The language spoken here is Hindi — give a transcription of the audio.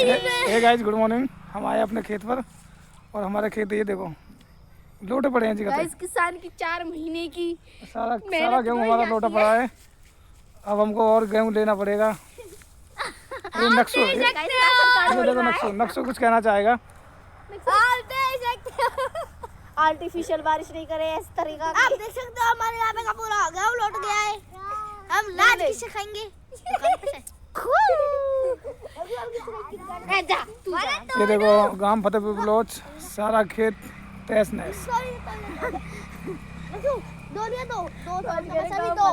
Hey guys good morning. हम आए अपने खेत पर और हमारे खेत ये देखो लोटे पड़े हैं जी। गाइस किसान की 4 महीने की सारा गेहूँ हमारा लोटा पड़ा है। अब हमको और गेहूँ लेना पड़ेगा। ये नक्शो ये देखो नक्शो कुछ कहना चाहेगा। आर्टिफिशियल बारिश नहीं करे इस तरीका की। आप देख सकते हो हमारे यहाँ पे का पूरा गेहूं लौट गया है। हम लाज किससे खाएंगे? ये देखो गांव फतेहपुर बलोच सारा खेत तहस नहस। दो